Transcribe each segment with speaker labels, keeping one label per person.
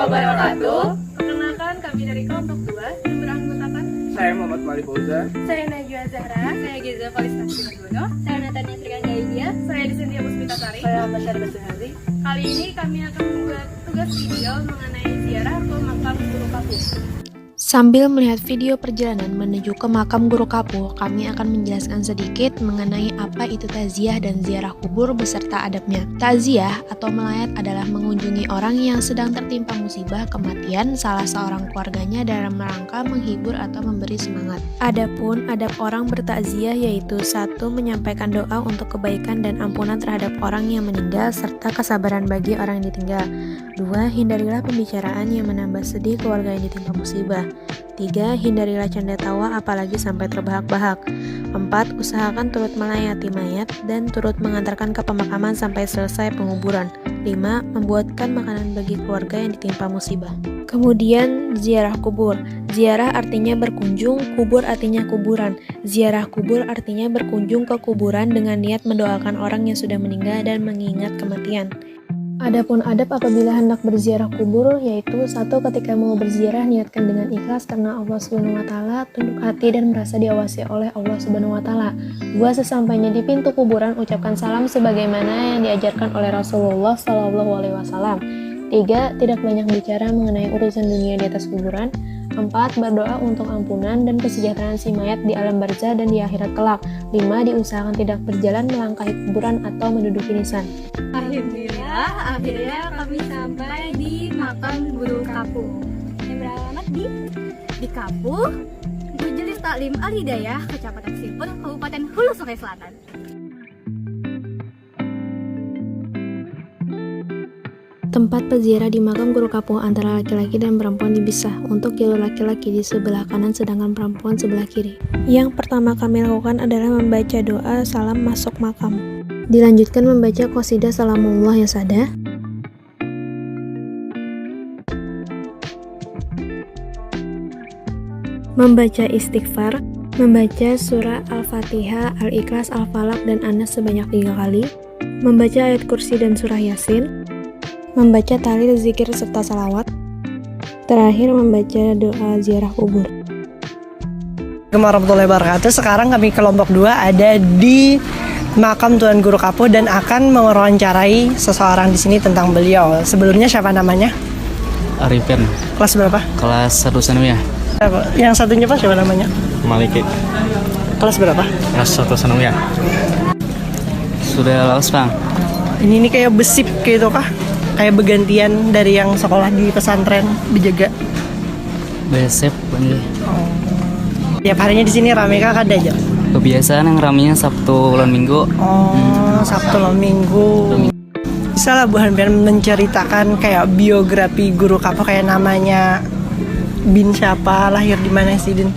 Speaker 1: wabarakatuh.
Speaker 2: Perkenalkan, kami dari kelompok 2 yang beranggotakan
Speaker 3: Saya Muhammad Mali Fauza.
Speaker 2: saya Najwa Zahra, saya Geza Falisna Sinagono,
Speaker 1: Saya Natania Srikandaidia.
Speaker 2: saya Disentia Puspitasari.
Speaker 1: Saya Ahmad Syarif Suhazi.
Speaker 2: Kali ini kami akan membuat tugas video mengenai ziarah ke makam Guru Kapu.
Speaker 4: Sambil melihat video perjalanan menuju ke makam Guru Kapu, kami akan menjelaskan sedikit mengenai apa itu takziah dan ziarah kubur beserta adabnya. Takziah atau melayat adalah mengunjungi orang yang sedang tertimpa musibah kematian salah seorang keluarganya dalam rangka menghibur atau memberi semangat. Adapun adab orang bertakziah yaitu 1. Menyampaikan doa untuk kebaikan dan ampunan terhadap orang yang meninggal serta kesabaran bagi orang yang ditinggal. 2. Hindarilah pembicaraan yang menambah sedih keluarga yang ditimpa musibah. 3. Hindarilah canda tawa apalagi sampai terbahak-bahak. 4. Usahakan turut melayati mayat dan turut mengantarkan ke pemakaman sampai selesai penguburan. 5. Membuatkan makanan bagi keluarga yang ditimpa musibah. Kemudian ziarah kubur. Ziarah artinya berkunjung, kubur artinya kuburan. Ziarah kubur artinya berkunjung ke kuburan dengan niat mendoakan orang yang sudah meninggal dan mengingat kematian. Adapun adab apabila hendak berziarah kubur yaitu 1. Ketika mau berziarah niatkan dengan ikhlas karena Allah Subhanahu wa taala, tunduk hati dan merasa diawasi oleh Allah Subhanahu wa taala. 2. Sesampainya di pintu kuburan ucapkan salam sebagaimana yang diajarkan oleh Rasulullah sallallahu alaihi wasallam. 3. Tidak banyak bicara mengenai urusan dunia di atas kuburan. 4. Berdoa untuk ampunan dan kesejahteraan si mayat di alam barzah dan di akhirat kelak. 5. Diusahakan tidak berjalan melangkahi kuburan atau menduduki nisan.
Speaker 1: Akhirnya kami sampai di makam Guru Kapu yang beralamat di Kapu, Majelis Taklim Al-Hidayah, Kecamatan Simpul, Kabupaten Hulu Sungai Selatan.
Speaker 4: Tempat peziarah di makam Guru Kapu antara laki-laki dan perempuan dipisah. Untuk jalur laki-laki di sebelah kanan sedangkan perempuan sebelah kiri. Yang pertama kami lakukan adalah membaca doa salam masuk makam. Dilanjutkan membaca qasidah salamullah yang sadah. Membaca istighfar, membaca surah Al-Fatihah, Al-Ikhlas, Al-Falaq, dan An-Nas sebanyak 3 kali. Membaca ayat kursi dan surah Yasin. Membaca tahlil, zikir, serta salawat. Terakhir membaca doa ziarah kubur.
Speaker 5: Assalamualaikum warahmatullahi wabarakatuh. Sekarang kami kelompok 2 ada di makam Tuan Guru Kapu dan akan mewawancarai seseorang di sini tentang beliau. Sebelumnya siapa namanya?
Speaker 6: Arifin,
Speaker 5: Kelas berapa?
Speaker 6: kelas 1 sanawiyah.
Speaker 5: Yang satunya Pak siapa namanya?
Speaker 6: Maliki,
Speaker 5: Kelas berapa?
Speaker 6: kelas 1 sanawiyah. Sudah lulus bang?
Speaker 5: Ini kayak besip gitu kah? Kayak bergantian dari yang sekolah di pesantren dijaga.
Speaker 6: Besep,
Speaker 5: Tiap harinya di sini rame kah ada aja?
Speaker 6: kebiasaan yang ramenya Sabtu bulan Minggu.
Speaker 5: Sabtu lalu Minggu. Bisa lah Bu Hanpian menceritakan kayak biografi Guru Kapu, kayak namanya bin siapa, lahir di mana sih Din?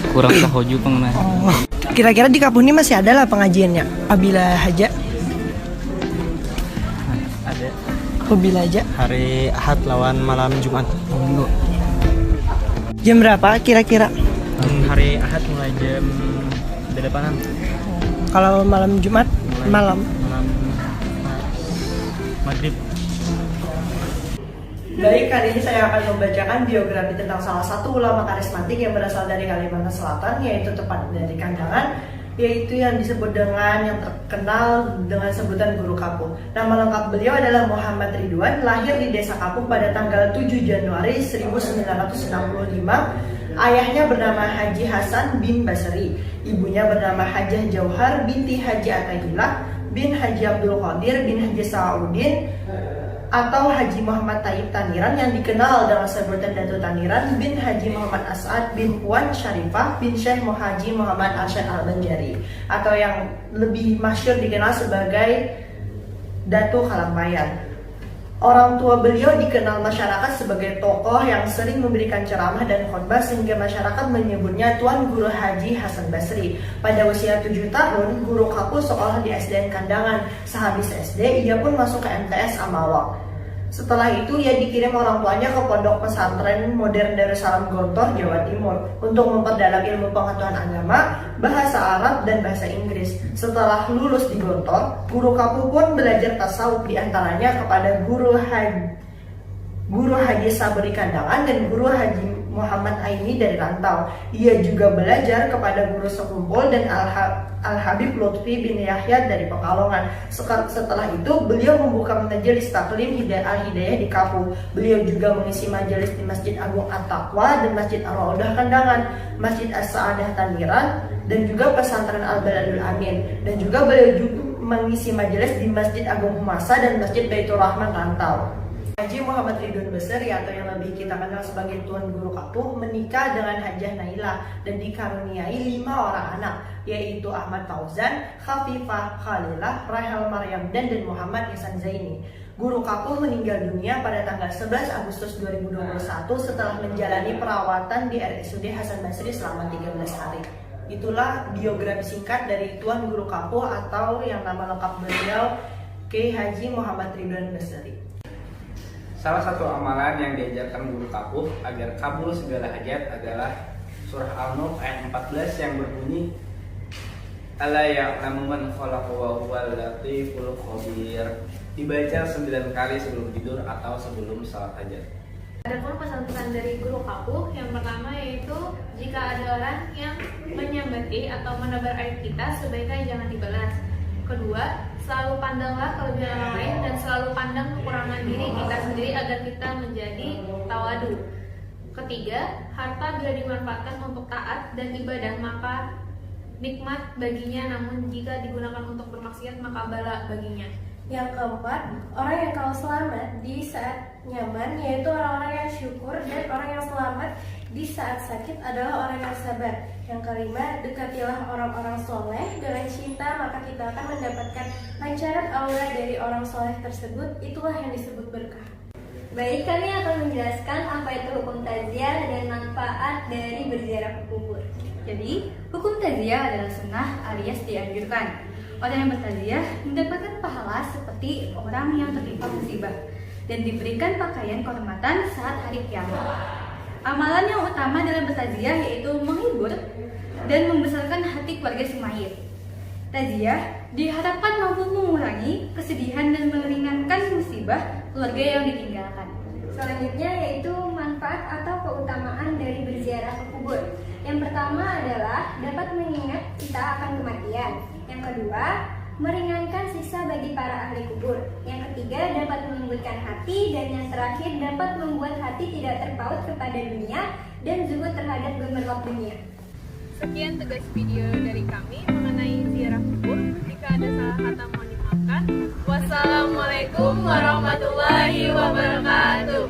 Speaker 6: Kurang tahu juga bang.
Speaker 5: Kira-kira di Kapu ini masih ada lah pengajiannya? Apabila aja.
Speaker 6: Ada
Speaker 5: Apabila aja.
Speaker 6: hari Ahad lawan malam Jumat Minggu.
Speaker 5: Jam berapa kira-kira?
Speaker 6: Hari Ahad mulai jam 8-an.
Speaker 5: Kalau malam Jumat malam.
Speaker 6: Maghrib.
Speaker 5: Baik, kali ini saya akan membacakan biografi tentang salah satu ulama karismatik yang berasal dari Kalimantan Selatan, yaitu tepat dari Kandangan, yaitu yang disebut dengan yang terkenal dengan sebutan Guru Kapu. Nama lengkap beliau adalah Muhammad Ridwan, lahir di Desa Kapu pada tanggal 7 Januari 1965. Ayahnya bernama Haji Hasan bin Basri, ibunya bernama Hajah Jauhar binti Haji Atagillah bin Haji Abdul Qadir bin Haji Saudin atau Haji Muhammad Taib Taniran yang dikenal dengan sebutan Datuk Taniran bin Haji Muhammad As'ad bin Puan Syarifah bin Syekh Haji Muhammad Arsyad Al-Banjari, atau yang lebih masyhur dikenal sebagai Datuk Kalampayan. Orang tua beliau dikenal masyarakat sebagai tokoh yang sering memberikan ceramah dan khotbah sehingga masyarakat menyebutnya Tuan Guru Haji Hasan Basri. Pada usia 7 tahun, Guru Kapu sekolah di SDN Kandangan. Sehabis SD, ia pun masuk ke MTS Amawak. Setelah itu ia dikirim orang tuanya ke pondok pesantren modern Darussalam Gontor, Jawa Timur untuk memperdalam ilmu pengetahuan agama, bahasa Arab, dan bahasa Inggris. Setelah lulus di Gontor, Guru Kapuh pun belajar tasawuf diantaranya kepada Guru Haji Sabri Kandangan dan Guru Haji Muhammad Aini dari Rantau. Ia juga belajar kepada Guru Sekumpul dan Al-Habib Lutfi bin Yahya dari Pekalongan. Setelah itu, beliau membuka majelis taklim Al-Hidayah di Kapuh. Beliau juga mengisi majelis di Masjid Agung At-Taqwa dan Masjid Ar-Raudah Kandangan, Masjid As-Sa'adah Tangiran, dan juga Pesantren Al-Baladul Amin. Dan juga beliau juga mengisi majelis di Masjid Agung Humasa dan Masjid Baitur Rahman Rantau. Haji Muhammad Ridwan Besari atau yang lebih kita kenal sebagai Tuan Guru Kapuh menikah dengan Hajah Naila dan dikaruniai 5 orang anak, yaitu Ahmad Fauzan, Khafifah, Khalilah, Rahel Maryamdan, dan Muhammad Ihsan Zaini. Guru Kapuh meninggal dunia pada tanggal 11 Agustus 2021 setelah menjalani perawatan di RSUD Hasan Basri selama 13 hari. Itulah biografi singkat dari Tuan Guru Kapuh atau yang nama lengkap beliau Kiai Haji Muhammad Ridwan Besari.
Speaker 3: Salah satu amalan yang diajarkan Guru Kapuh agar kabul segala hajat adalah surah Al-Nur ayat 14 yang berbunyi Ala ya'lamu man khalaqa wa huwal latiful khabir. Dibaca 9 kali sebelum tidur atau sebelum salat hajat.
Speaker 2: Adapun pesan-pesan dari Guru Kapuh yang pertama yaitu jika ada orang yang menyambati atau menebar aib kita, sebaiknya jangan dibalas. Kedua, selalu pandanglah kelebihan orang lain dan selalu pandang kekurangan diri kita sendiri agar kita menjadi tawadu. Ketiga, harta bila dimanfaatkan untuk taat dan ibadah maka nikmat baginya, namun jika digunakan untuk bermaksiat maka bala baginya.
Speaker 7: Yang keempat, orang yang kalau selamat di saat nyaman yaitu orang-orang yang syukur, dan orang yang selamat di saat sakit adalah orang yang sabar. Yang kelima, dekatilah orang-orang soleh dengan cinta, maka kita akan mendapatkan lancaran aura dari orang soleh tersebut. Itulah yang disebut berkah.
Speaker 1: Baik, kami akan menjelaskan apa itu hukum takziah dan manfaat dari berziarah ke kubur. Jadi, hukum takziah adalah sunnah alias dianjurkan. Orang yang bertakziah mendapatkan pahala seperti orang yang tertimpa musibah dan diberikan pakaian kehormatan saat hari kiamat. Amalan yang utama dalam bertakziah yaitu menghibur dan membesarkan hati keluarga si mayit. Takziah diharapkan mampu mengurangi kesedihan dan meringankan musibah keluarga yang ditinggalkan.
Speaker 7: Selanjutnya yaitu manfaat atau keutamaan dari berziarah ke kubur. Yang pertama adalah dapat mengingat kita akan kematian. Yang kedua, meringankan siksa bagi para ahli kubur. Yang ketiga, dapat melembutkan hati. Dan yang terakhir, dapat membuat hati tidak terpaut kepada dunia dan zuhud terhadap gemerlap dunia.
Speaker 2: Sekian tugas video dari kami mengenai ziarah kubur. Jika ada salah kata mohon dimaafkan. Wassalamualaikum warahmatullahi wabarakatuh.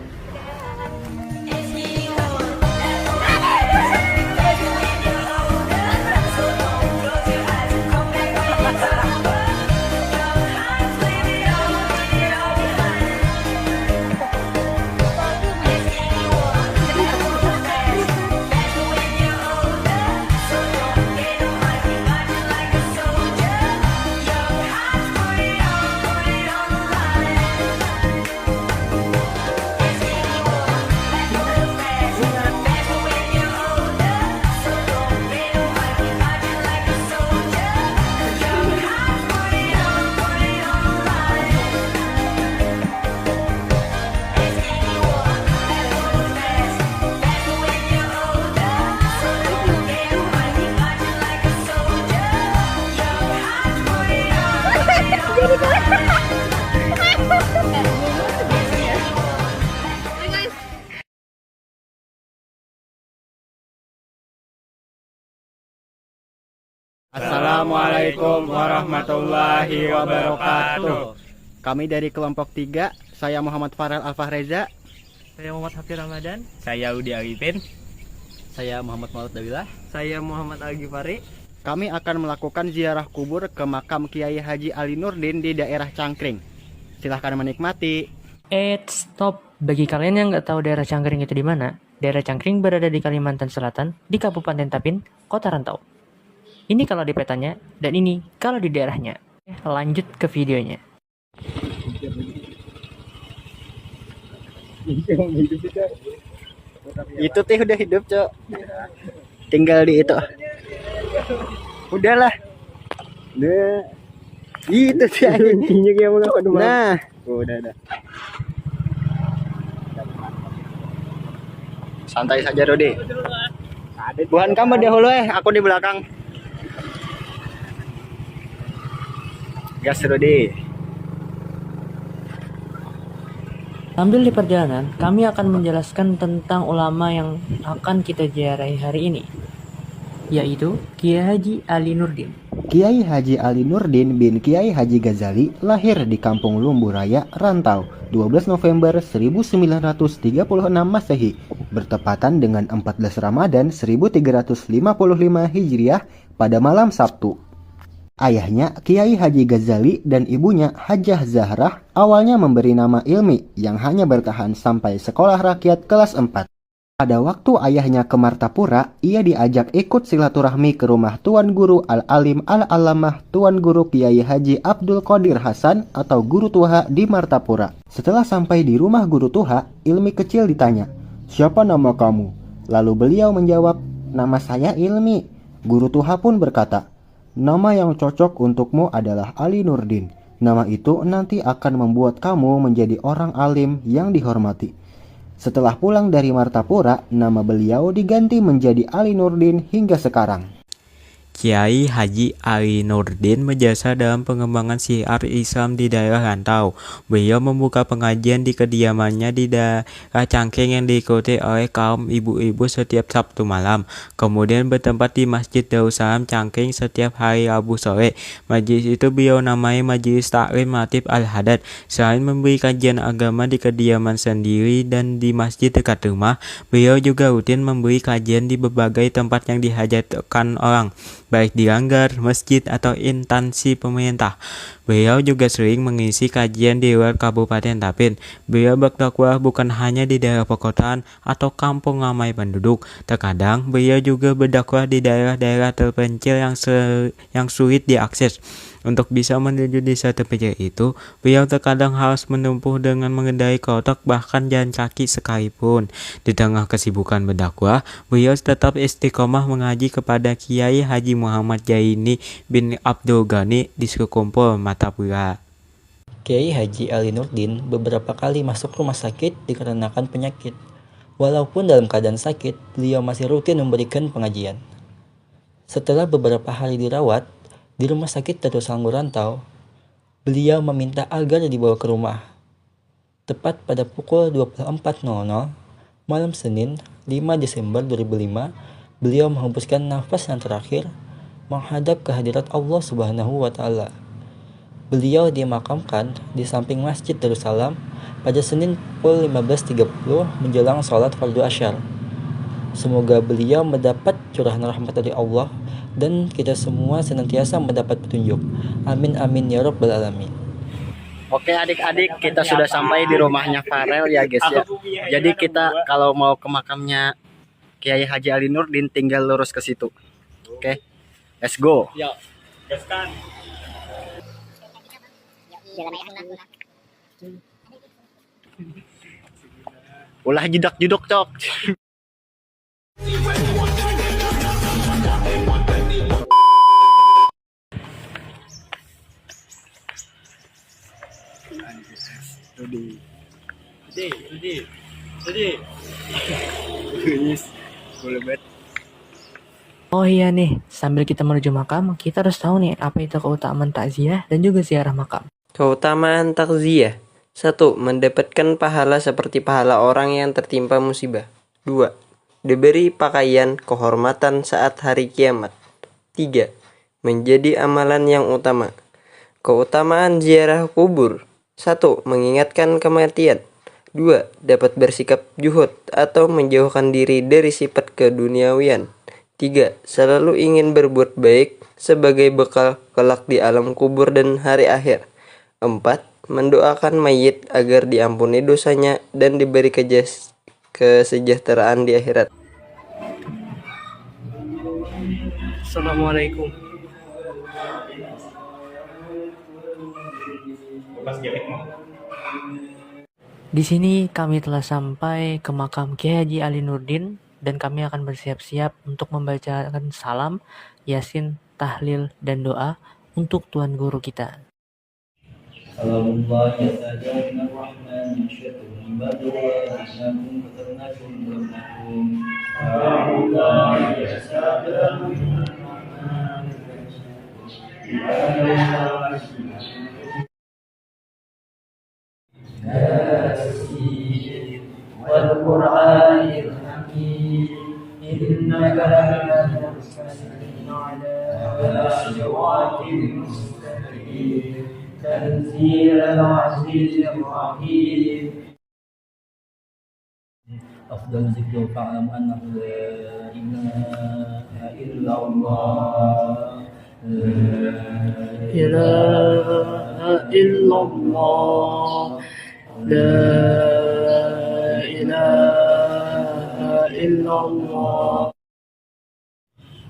Speaker 6: Assalamualaikum warahmatullahi wabarakatuh.
Speaker 8: Kami dari kelompok 3, saya Muhammad Farel Alfahreza.
Speaker 6: Saya Muhammad Hafiz Ramadan. Saya Udi Arifin.
Speaker 8: Saya Muhammad Maulud Dawilah.
Speaker 6: Saya Muhammad Al-Ghifari.
Speaker 8: Kami akan melakukan ziarah kubur ke makam Kiai Haji Ali Nurdin di daerah Cangkring. Silahkan menikmati.
Speaker 9: Stop. Bagi kalian yang nggak tahu daerah Cangkring itu di mana, daerah Cangkring berada di Kalimantan Selatan, di Kabupaten Tapin, Kota Rantau. Ini kalau di petanya, dan ini kalau di daerahnya. Lanjut ke videonya.
Speaker 8: Itu teh udah hidup, Cok. Tinggal di itu. Udahlah. Nah. Itu sih. Nah, udah. Santai saja, Rodi. Bukan kamu dahulu aku di belakang. Gas, Rodi.
Speaker 9: Sambil di perjalanan, kami akan menjelaskan tentang ulama yang akan kita ziarahi hari ini, yaitu Kiai Haji Ali Nurdin.
Speaker 8: Kiai Haji Ali Nurdin bin Kiai Haji Ghazali lahir di Kampung Lumbu Raya, Rantau, 12 November 1936 Masehi, bertepatan dengan 14 Ramadan 1355 Hijriah pada malam Sabtu. Ayahnya, Kiai Haji Ghazali, dan ibunya, Hajah Zahrah, awalnya memberi nama Ilmi yang hanya bertahan sampai sekolah rakyat kelas 4. Pada waktu ayahnya ke Martapura, ia diajak ikut silaturahmi ke rumah Tuan Guru Al-Alim Al-Alamah Tuan Guru Kiai Haji Abdul Qadir Hasan atau Guru Tuha di Martapura. Setelah sampai di rumah Guru Tuha, Ilmi kecil ditanya, "Siapa nama kamu?" Lalu beliau menjawab, "Nama saya Ilmi." Guru Tuha pun berkata, "Nama yang cocok untukmu adalah Ali Nurdin. Nama itu nanti akan membuat kamu menjadi orang alim yang dihormati." Setelah pulang dari Martapura, nama beliau diganti menjadi Ali Nurdin hingga sekarang.
Speaker 6: Kiai Haji Ali Nurdin berjasa dalam pengembangan syiar Islam di daerah rantau. Beliau membuka pengajian di kediamannya di daerah Cangkring yang diikuti oleh kaum ibu-ibu setiap Sabtu malam. Kemudian bertempat di Masjid Darussalam Cangkring setiap hari Rabu sore. Majelis itu beliau namai Majelis Taklim Ratib Al-Hadad. Selain memberi kajian agama di kediaman sendiri dan di masjid dekat rumah, beliau juga rutin memberi kajian di berbagai tempat yang dihajatkan orang, baik di langgar, masjid, atau instansi pemerintah. Beliau juga sering mengisi kajian di luar Kabupaten Tapin. Beliau berdakwah bukan hanya di daerah perkotaan atau kampung ramai penduduk. Terkadang beliau juga berdakwah di daerah-daerah terpencil yang sulit diakses. Untuk bisa menuju desa terpencil itu, beliau terkadang harus menempuh dengan mengendarai kotak bahkan jalan kaki sekalipun. Di tengah kesibukan berdakwah, beliau tetap istiqomah mengaji kepada Kiai Haji Muhammad Jaini bin Abdul Ghani di Sukumpul, Martapura.
Speaker 10: Kiai Haji Ali Nurdin beberapa kali masuk rumah sakit dikarenakan penyakit. Walaupun dalam keadaan sakit, beliau masih rutin memberikan pengajian. Setelah beberapa hari dirawat di rumah sakit Darussalam Rantau, beliau meminta agar dibawa ke rumah. Tepat pada pukul 24.00 malam Senin 5 Desember 2005, beliau menghembuskan nafas yang terakhir menghadap kehadirat Allah Subhanahu wa Ta'ala. Beliau dimakamkan di samping Masjid Darussalam pada Senin pukul 15.30 menjelang sholat fardu asyar. Semoga beliau mendapat curahan rahmat dari Allah dan kita semua senantiasa mendapat petunjuk. Amin amin ya rabbal alamin.
Speaker 8: Oke adik-adik, kita sudah sampai di rumahnya Farel ya guys ya. Jadi kita kalau mau ke makamnya Kiai Haji Ali Nurdin tinggal lurus ke situ. Oke, let's go.
Speaker 6: Ya, gaskan.
Speaker 8: Ulah jedak-jedok cok.
Speaker 9: Oh iya nih, sambil kita menuju makam, kita harus tahu nih apa itu keutamaan takziah dan juga ziarah makam.
Speaker 11: Keutamaan takziah. 1. Mendapatkan pahala seperti pahala orang yang tertimpa musibah. 2. Diberi pakaian kehormatan saat hari kiamat. 3. Menjadi amalan yang utama. Keutamaan ziarah kubur. 1. Mengingatkan kematian. 2. Dapat bersikap juhud atau menjauhkan diri dari sifat keduniawian. 3. Selalu ingin berbuat baik sebagai bekal kelak di alam kubur dan hari akhir. 4. Mendoakan mayit agar diampuni dosanya dan diberi kesejahteraan di akhirat.
Speaker 6: Assalamualaikum.
Speaker 9: Di sini kami telah sampai ke makam Kiai Haji Ali Nurdin dan kami akan bersiap-siap untuk membacakan salam, yasin, tahlil, dan doa untuk Tuan Guru kita.
Speaker 10: Salamullah ya sayyidina rahman syaitan ibadullah innakum katarnakum rabbakum. Salamullah ya sayyidina rahman Yasin wal Qur'anil Hakim innaka lana mursalin ala siratin mustaqim tanzilal azizir rahim. Afdal zikr fa'lam annahu la ilaha illallah. La ilaha illallah. La ilaha illallah.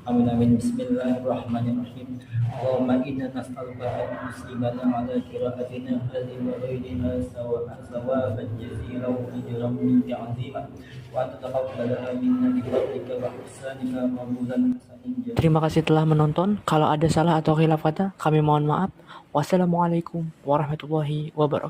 Speaker 10: Amin amin. Bismillahirrahmanirrahim. Allahumma inna nas'aluka an tusibana ala qira'atina hadhihi wa ghairiha sawaban jazilan wa ajran min ta'zima wa tataqabbalaha minna bi fadlika wa ihsanika qabulan hasanan jazila.
Speaker 9: Terima kasih telah menonton. Kalau ada salah atau khilaf kata, kami mohon maaf. Wassalamualaikum warahmatullahi wabarakatuh.